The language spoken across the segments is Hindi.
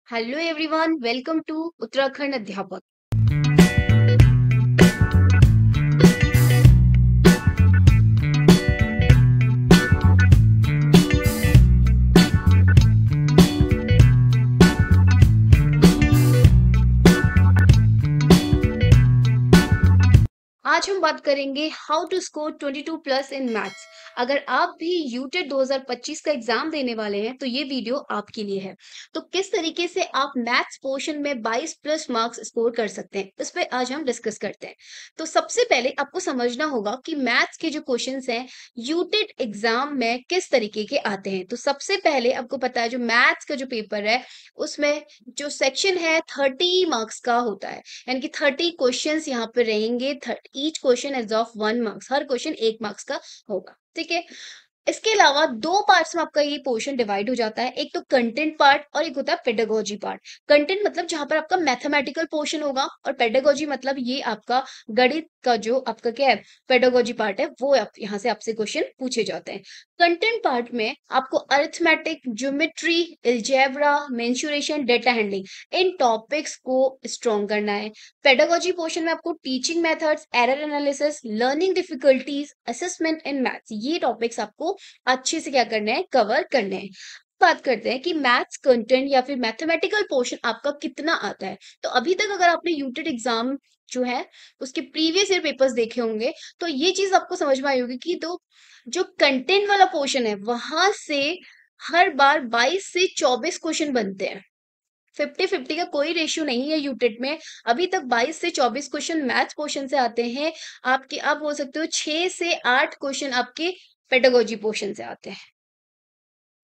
Hello everyone, welcome to Uttarakhand Adhyapak. आज हम बात करेंगे how to score 22 plus in maths. अगर आप भी यूटेट 2025 का एग्जाम देने वाले हैं तो ये वीडियो आपके लिए है। तो किस तरीके से आप मैथ्स पोर्शन में 22 प्लस मार्क्स स्कोर कर सकते हैं, इस पे आज हम डिस्कस करते हैं। तो सबसे पहले आपको समझना होगा कि मैथ्स के जो क्वेश्चंस हैं यूटेट एग्जाम में किस तरीके के आते हैं। तो सबसे पहले आपको पता है जो मैथ्स का जो पेपर है उसमें जो सेक्शन है 30 मार्क्स का होता है, यानी कि 30 क्वेश्चंस यहाँ पे रहेंगे। Each question is of 1 marks, her question 1 marks का होगा। ठीक है। इसके अलावा दो पार्ट्स में आपका ये पोर्शन डिवाइड हो जाता है, एक तो कंटेंट पार्ट और एक होता है पेडागोजी पार्ट। कंटेंट मतलब जहां पर आपका मैथमेटिकल पोर्शन होगा, और पेडागोजी मतलब ये आपका गणित का जो आपका क्या है पेडागोजी पार्ट है, वो आप यहाँ से आपसे क्वेश्चन पूछे जाते हैं। कंटेंट पार्ट में आपको arithmetic, geometry, algebra, mensuration, data handling, इन टॉपिक्स को स्ट्रॉन्ग करना है। पेडागोजी पोर्शन में आपको teaching methods, error analysis, learning difficulties, assessment in maths, ये टॉपिक्स आपको अच्छे से क्या करने हैं, कवर करने हैं। बात करते हैं कि मैथ्स कंटेंट या फिर मैथमेटिकल पोर्शन आपका कितना आता है। तो अभी तक अगर आपने यूटेट एग्जाम जो है उसके प्रीवियस ईयर पेपर्स देखे होंगे तो ये चीज आपको समझ में आई होगी कि तो जो कंटेंट वाला पोर्शन है वहां से हर बार 22 से 24 क्वेश्चन बनते हैं। 50-50 का कोई रेशियो नहीं है यूटेट में। अभी तक 22 से 24 क्वेश्चन मैथ्स पोर्शन से आते हैं। आपके आप बोल सकते हो 6 से 8 क्वेश्चन आपके पेडागोजी पोर्शन से आते हैं।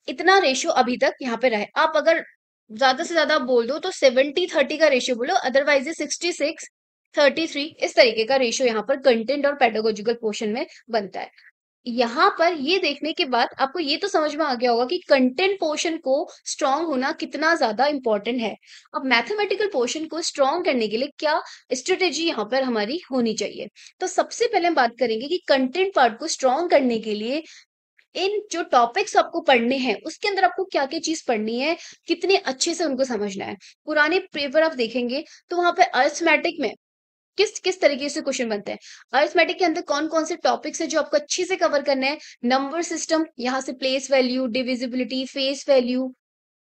इतना रेशियो अभी तक यहाँ पे रहे। आप अगर ज्यादा से ज्यादा बोल दो तो 70-30 का रेशियो बोलो, अदरवाइज 66-33 इस तरीके का रेशियो यहाँ पर कंटेंट और पेडागोजिकल पोर्शन में बनता है। यहाँ पर ये देखने के बाद आपको ये तो समझ में आ गया होगा कि कंटेंट पोर्शन को स्ट्रांग होना कितना ज्यादा इंपॉर्टेंट है। अब मैथमेटिकल पोर्शन को स्ट्रांग करने के लिए क्या स्ट्रेटेजी यहाँ पर हमारी होनी चाहिए। तो सबसे पहले हम बात करेंगे कि कंटेंट पार्ट को स्ट्रांग करने के लिए इन जो टॉपिक्स आपको पढ़ने हैं उसके अंदर आपको क्या क्या चीज पढ़नी है, कितने अच्छे से उनको समझना है। पुराने पेपर आप देखेंगे तो वहां पे अरिथमेटिक में किस किस तरीके से क्वेश्चन बनते हैं। अरिथमेटिक के अंदर कौन कौन से टॉपिक्स है जो आपको अच्छे से कवर करने हैं। नंबर सिस्टम, यहाँ से place value, divisibility, face value,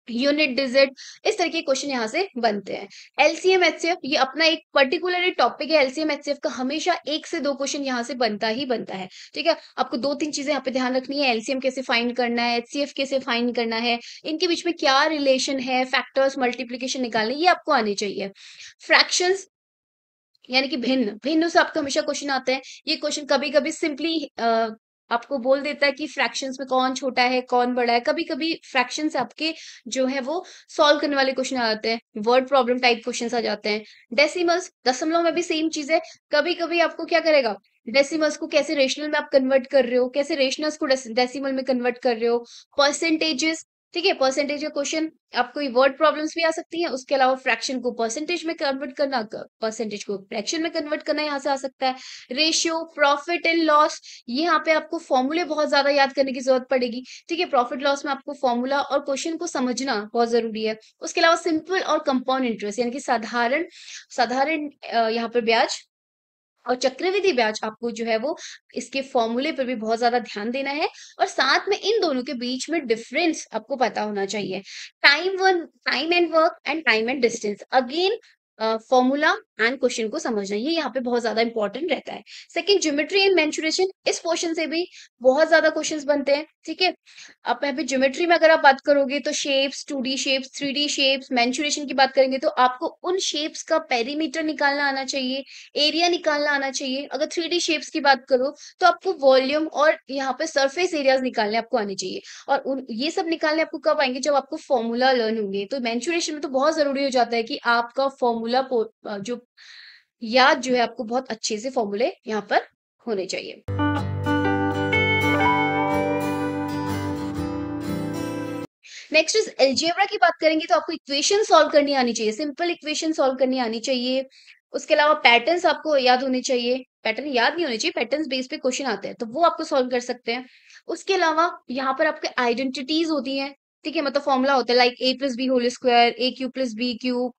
unit digit, इस तरह के क्वेश्चन यहाँ से बनते हैं। एलसीएम एचसीएफ ये अपना एक पर्टिकुलर टॉपिक है। एलसीएम एचसीएफ का हमेशा 1 से 2 क्वेश्चन यहाँ से बनता ही बनता है। ठीक है। आपको 2-3 चीजें यहाँ पे ध्यान रखनी है। एलसीएम कैसे फाइंड करना है, एचसीएफ कैसे फाइंड करना है, इनके बीच में क्या रिलेशन है, फैक्टर्स, मल्टीप्लीकेशन निकालने, ये आपको आने चाहिए। फ्रैक्शंस यानी कि भिन्न भिन्न से आपको हमेशा क्वेश्चन आते हैं। ये क्वेश्चन कभी कभी सिंपली आपको बोल देता है कि फ्रैक्शंस में कौन छोटा है कौन बड़ा है। कभी कभी फ्रैक्शंस आपके जो है वो सॉल्व करने वाले क्वेश्चन आ जाते हैं, वर्ड प्रॉब्लम टाइप क्वेश्चन आ जाते हैं। डेसिमल्स, दशमलव में भी सेम चीज है। कभी कभी आपको क्या करेगा, डेसिमल्स को कैसे रेशनल में आप कन्वर्ट कर रहे हो, कैसे रेशनल्स को डेसिमल में कन्वर्ट कर रहे हो। परसेंटेजेस, ठीक है, परसेंटेज का क्वेश्चन आपको वर्ड प्रॉब्लम्स भी आ सकती हैं। उसके अलावा फ्रैक्शन को परसेंटेज में कन्वर्ट करना, परसेंटेज को फ्रैक्शन में कन्वर्ट करना यहाँ से आ सकता है। रेशियो, प्रॉफिट एंड लॉस, ये यहाँ पे आपको फॉर्मूले बहुत ज्यादा याद करने की जरूरत पड़ेगी। ठीक है, प्रॉफिट लॉस में आपको फॉर्मूला और क्वेश्चन को समझना बहुत जरूरी है। उसके अलावा सिंपल और कंपाउंड इंटरेस्ट यानी कि साधारण साधारण यहाँ पे ब्याज और चक्रवृद्धि ब्याज, आपको जो है वो इसके फॉर्मूले पर भी बहुत ज्यादा ध्यान देना है। और साथ में इन दोनों के बीच में डिफरेंस आपको पता होना चाहिए। Time and work and time and distance, again formula and question को समझना, ये यहाँ पे बहुत ज्यादा इंपॉर्टेंट रहता है। सेकंड, ज्योमेट्री एंड मेंसुरेशन, इस पोर्शन से भी बहुत ज्यादा क्वेश्चंस बनते हैं। ठीक है। अब यहाँ पे ज्योमेट्री में अगर आप बात करोगे तो shapes, 2D shapes, 3D shapes, mensuration की बात करेंगे तो आपको उन शेप्स का पेरीमीटर निकालना आना चाहिए, एरिया निकालना आना चाहिए। अगर 3D शेप्स की बात करो तो आपको वॉल्यूम और यहाँ पे सरफेस एरियाज निकालने आपको आने चाहिए। और उन ये सब निकालने आपको कब आएंगे, जब आपको फॉर्मूला लर्न होंगे। तो मेंसुरेशन में तो बहुत जरूरी हो जाता है कि आपका फॉर्मूला जो याद जो है आपको बहुत अच्छे से फॉर्मूले यहाँ पर होने चाहिए। नेक्स्ट इज अलजेब्रा की बात करेंगे तो आपको इक्वेशन सॉल्व करनी आनी चाहिए, सिंपल इक्वेशन सॉल्व करनी आनी चाहिए। उसके अलावा पैटर्न्स आपको याद होने चाहिए। पैटर्न याद नहीं होने चाहिए, पैटर्न्स बेस पे क्वेश्चन आते हैं तो वो आपको सॉल्व कर सकते हैं। उसके अलावा यहाँ पर आपके आइडेंटिटीज होती हैं, ठीक है, मतलब फॉर्मूला होता है like A plus B whole square, A cube plus B cube,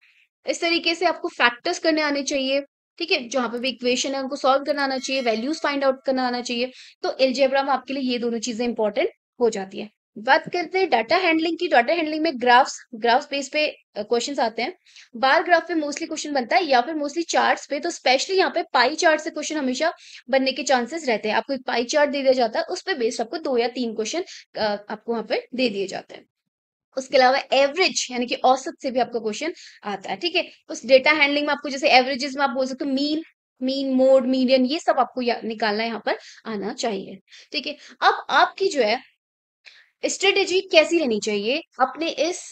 इस तरीके से आपको फैक्टर्स करने आने चाहिए। ठीक है, जहां पे भी इक्वेशन है उनको सॉल्व करना आना चाहिए, वैल्यूज फाइंड आउट करना आना चाहिए। तो एलजेब्रा में आपके लिए ये दोनों चीजें इंपॉर्टेंट हो जाती है। बात करते हैं डाटा हैंडलिंग की। डाटा हैंडलिंग में ग्राफ्स बेस पे क्वेश्चंस आते हैं। बार ग्राफ पे मोस्टली क्वेश्चन बनता है या फिर मोस्टली चार्ट्स पे। तो स्पेशली यहाँ पे पाई चार्ट से क्वेश्चन हमेशा बनने के चांसेस रहते हैं। आपको एक पाई चार्ट दे दिया जाता है, उस पे बेस्ड आपको 2 या 3 क्वेश्चन आपको वहां पे दे दिए जाते हैं। उसके अलावा एवरेज यानी कि औसत से भी आपका क्वेश्चन आता है। ठीक है, उस डेटा हैंडलिंग में आपको जैसे एवरेजेस में आप बोल सकते हो मीन, मोड, मीडियन, ये सब आपको निकालना यहाँ पर आना चाहिए। ठीक है, अब आपकी जो है स्ट्रेटेजी कैसी रहनी चाहिए अपने इस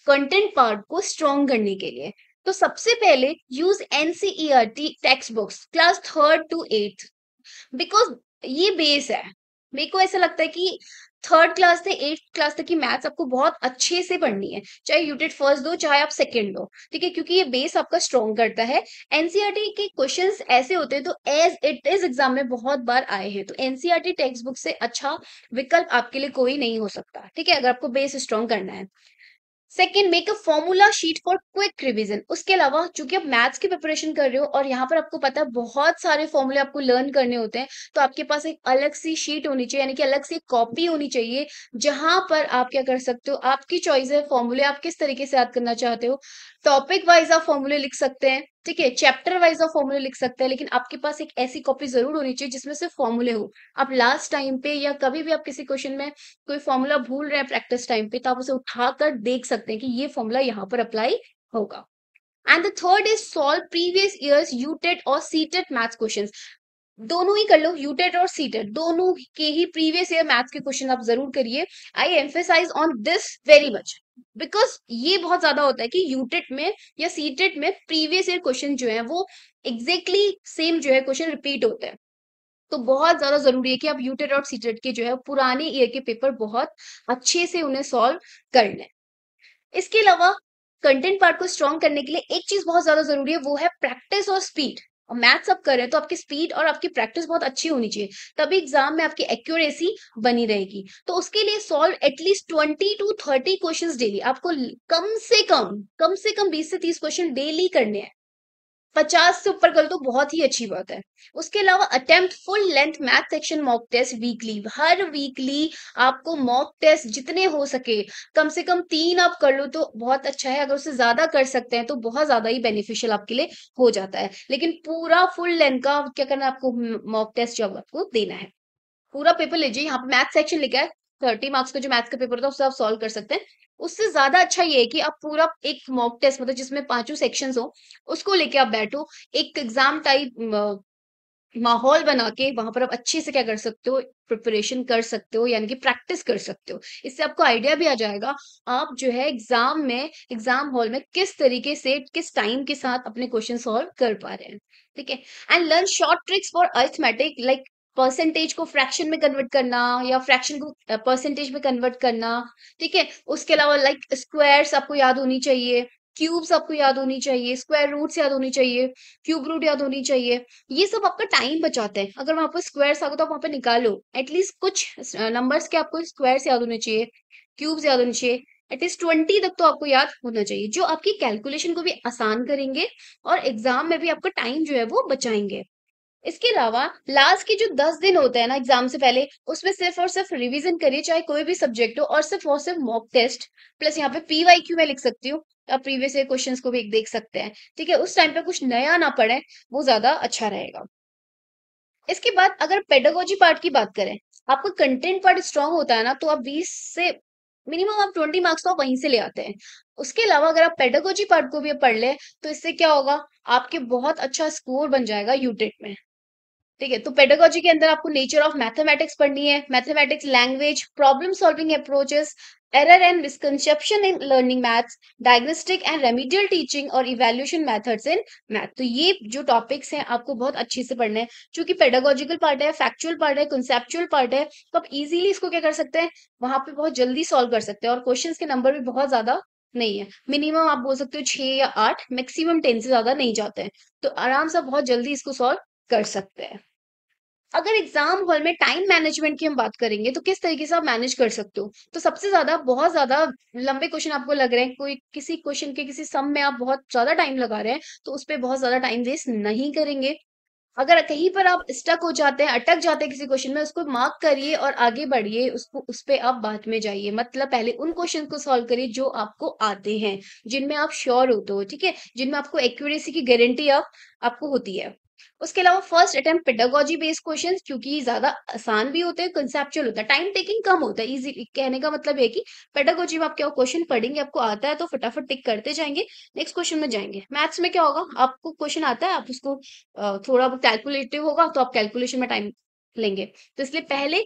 कंटेंट पार्ट को स्ट्रॉन्ग करने के लिए। तो सबसे पहले use NCERT text books class 3rd to 8th, because ये बेस है। मेरे को ऐसा लगता है कि 3rd क्लास से 8th क्लास तक की मैथ्स आपको बहुत अच्छे से पढ़नी है, चाहे यूनिट फर्स्ट दो चाहे आप सेकंड दो। ठीक है, क्योंकि ये बेस आपका स्ट्रॉन्ग करता है। एनसीईआरटी के क्वेश्चंस ऐसे होते हैं तो एज इट इज एग्जाम में बहुत बार आए हैं, तो एनसीईआरटी टेक्स्ट बुक से अच्छा विकल्प आपके लिए कोई नहीं हो सकता। ठीक है, अगर आपको बेस स्ट्रॉन्ग करना है। Second, make a formula sheet for quick revision. उसके अलावा चूंकि आप मैथ्स की प्रिपरेशन कर रहे हो और यहाँ पर आपको पता है बहुत सारे फॉर्मूले आपको लर्न करने होते हैं, तो आपके पास एक अलग सी शीट होनी चाहिए, यानी कि अलग से कॉपी होनी चाहिए, जहां पर आप क्या कर सकते हो, आपकी चॉइस है फॉर्मूले आप किस तरीके से याद करना चाहते हो। टॉपिक वाइज आप फॉर्मूले लिख सकते हैं, ठीक है, चैप्टर वाइज आप फॉर्मूले लिख सकते हैं, लेकिन आपके पास एक ऐसी कॉपी जरूर होनी चाहिए जिसमें सिर्फ फॉर्मूले हो। आप लास्ट टाइम पे या कभी भी आप किसी क्वेश्चन में कोई फॉर्मूला भूल रहे हैं प्रैक्टिस टाइम पे, तो आप उसे उठाकर देख सकते हैं कि ये फॉर्मूला यहाँ पर अप्लाई होगा। And the third is solve previous years UTET और सीटेट मैथ्स क्वेश्चंस। दोनों ही कर लो, यूटेट और सीटेट दोनों के ही प्रीवियस ईयर मैथ्स के क्वेश्चन आप जरूर करिए। I emphasise on this very much, because ये बहुत ज्यादा होता है कि यूटेट में या सीटेट में प्रीवियस ईयर क्वेश्चन जो है वो एग्जैक्टली सेम जो है क्वेश्चन रिपीट होते हैं। तो बहुत ज्यादा जरूरी है कि आप यूटेट और सीटेट के जो है पुराने ईयर के पेपर बहुत अच्छे से उन्हें सॉल्व कर लें। इसके अलावा कंटेंट पार्ट को स्ट्रॉन्ग करने के लिए एक चीज बहुत ज्यादा जरूरी है, वो है प्रैक्टिस और स्पीड। और मैथ्स आप कर रहे हैं तो आपकी स्पीड और आपकी प्रैक्टिस बहुत अच्छी होनी चाहिए, तभी एग्जाम में आपकी एक्यूरेसी बनी रहेगी। तो उसके लिए solve at least 20 to 30 questions daily. आपको कम से कम 20 से 30 क्वेश्चन डेली करने हैं। 50 से ऊपर कर तो बहुत ही अच्छी बात है। उसके अलावा attempt full length math section mock test weekly. हर वीकली आपको मॉक टेस्ट जितने हो सके, कम से कम 3 आप कर लो तो बहुत अच्छा है। अगर उससे ज्यादा कर सकते हैं तो बहुत ज्यादा ही बेनिफिशियल आपके लिए हो जाता है। लेकिन पूरा फुल लेंथ का क्या करना है आपको, मॉक टेस्ट जब आपको देना है। पूरा पेपर लीजिए, यहाँ पे मैथ सेक्शन लिखा है, 30 मार्क्स का जो मैथ्स का पेपर होता है उससे आप सॉल्व कर सकते हैं। उससे ज्यादा अच्छा ये है कि आप पूरा एक मॉक टेस्ट मतलब जिसमें पांचों सेक्शंस हो उसको लेके आप बैठो, एक एग्जाम टाइप माहौल बना के वहां पर आप अच्छे से क्या कर सकते हो, प्रिपरेशन कर सकते हो, यानी कि प्रैक्टिस कर सकते हो। इससे आपको आइडिया भी आ जाएगा आप जो है एग्जाम में, एग्जाम हॉल में किस तरीके से किस टाइम के साथ अपने क्वेश्चन सॉल्व कर पा रहे हैं। ठीक है, and learn short tricks for arithmetic, like percentage को फ्रैक्शन में कन्वर्ट करना या फ्रैक्शन को परसेंटेज में कन्वर्ट करना। ठीक है, उसके अलावा लाइक स्क्वायर्स आपको याद होनी चाहिए, क्यूब्स आपको याद होनी चाहिए, स्क्वायर रूट्स याद होनी चाहिए, क्यूब रूट याद होनी चाहिए। ये सब आपका टाइम बचाते हैं। अगर वहां पर स्क्वायर्स आ गए तो आप वहां पे निकालो, एटलीस्ट कुछ नंबर्स के आपको स्क्वायर्स याद होने चाहिए, क्यूब्स याद होने चाहिए, एटलीस्ट 20 तक तो आपको याद होना चाहिए, जो आपकी कैलकुलेशन को भी आसान करेंगे और एग्जाम में भी आपका टाइम जो है वो बचाएंगे। इसके अलावा लास्ट के जो 10 दिन होते हैं ना एग्जाम से पहले, उसमें सिर्फ और सिर्फ रिवीजन करिए, चाहे कोई भी सब्जेक्ट हो, और सिर्फ मॉक टेस्ट प्लस यहाँ पे पीवाईक्यू में लिख सकती हूँ, आप प्रीवियस ईयर क्वेश्चंस को भी एक देख सकते हैं। ठीक है, उस टाइम पे कुछ नया ना पढ़े, वो ज्यादा अच्छा रहेगा। इसके बाद अगर पेडागोजी पार्ट की बात करें, आपका कंटेंट पार्ट स्ट्रांग होता है ना, तो आप 20 से मिनिमम आप 20 मार्क्स तो आप वहीं से ले आते हैं। उसके अलावा अगर आप पेडागोजी पार्ट को भी पढ़ ले, तो इससे क्या होगा, आपके बहुत अच्छा स्कोर बन जाएगा यूटेट में। ठीक है, तो पेडागोजी के अंदर आपको नेचर ऑफ मैथमेटिक्स पढ़नी है, mathematics language, problem solving approaches, error and misconception in learning maths, diagnostic and remedial teaching और इवैल्यूएशन मेथड्स इन मैथ। तो ये जो टॉपिक्स हैं आपको बहुत अच्छे से पढ़ने हैं। क्योंकि पेडागोजिकल पार्ट है, फैक्चुअल पार्ट है, कंसेप्चुअल पार्ट है, तो आप इजीली इसको क्या कर सकते हैं, वहां पे बहुत जल्दी सॉल्व कर सकते हैं। और क्वेश्चंस के नंबर भी बहुत ज्यादा नहीं है, मिनिमम आप बोल सकते हो 6 या 8, मैक्सिमम 10 से ज्यादा नहीं जाते हैं। तो आराम से आप बहुत जल्दी इसको सॉल्व कर सकते हैं। अगर एग्जाम हॉल में टाइम मैनेजमेंट की हम बात करेंगे तो किस तरीके से आप मैनेज कर सकते हो, तो सबसे ज्यादा बहुत ज्यादा लंबे क्वेश्चन आपको लग रहे हैं, कोई किसी क्वेश्चन के किसी सम में आप बहुत ज्यादा टाइम लगा रहे हैं, तो उस पर बहुत ज्यादा टाइम वेस्ट नहीं करेंगे। अगर कहीं पर आप स्टक हो जाते हैं, अटक जाते हैं किसी क्वेश्चन में, उसको मार्क करिए और आगे बढ़िए, उसको उस पे आप बाद में जाइए। मतलब पहले उन क्वेश्चन को सॉल्व करिए जो आपको आते हैं, जिनमें आप श्योर होते हो, ठीक है, जिनमें आपको एक्यूरेसी की गारंटी आपको होती है। उसके अलावा first attempt pedagogy based questions, क्योंकि ज्यादा आसान भी होते हैं, कंसेप्चुअल होता है, टाइम टेकिंग कम होता है। इजी कहने का मतलब है कि पेडागोजी में आप क्या क्वेश्चन पढ़ेंगे, आपको आता है तो फटाफट टिक करते जाएंगे, नेक्स्ट क्वेश्चन में जाएंगे। मैथ्स में क्या होगा, आपको क्वेश्चन आता है, आप उसको थोड़ा बहुत कैलकुलेटिव होगा तो आप कैलकुलेशन में टाइम लेंगे। तो इसलिए पहले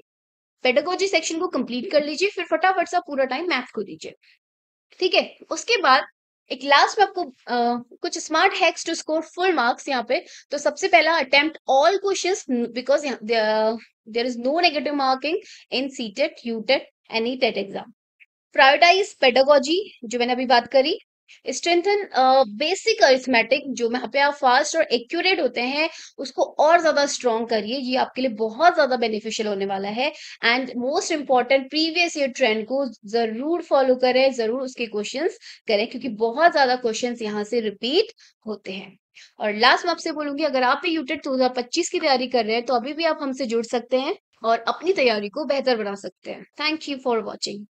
पेडागोजी सेक्शन को कंप्लीट कर लीजिए, फिर फटाफट से आप पूरा टाइम मैथ को दीजिए, ठीक है। उसके बाद एक लास्ट में आपको कुछ smart hacks to score full marks यहाँ पे। तो सबसे पहला, attempt all questions, because there is no negative marking in CTET, UTET, any TET exam. Prioritise pedagogy, जो मैंने अभी बात करी। स्ट्रेंथन बेसिक अरिथमेटिक, जो यहाँ पे आप फास्ट और एक्यूरेट होते हैं उसको और ज्यादा स्ट्रॉन्ग करिए, ये आपके लिए बहुत ज्यादा बेनिफिशियल होने वाला है। And most important, previous year trend को जरूर फॉलो करें, जरूर उसके क्वेश्चंस करें, क्योंकि बहुत ज्यादा क्वेश्चंस यहाँ से रिपीट होते हैं। और लास्ट में आपसे बोलूंगी, अगर आप भी यूटेट 2025 की तैयारी कर रहे हैं तो अभी भी आप हमसे जुड़ सकते हैं और अपनी तैयारी को बेहतर बना सकते हैं। Thank you for watching.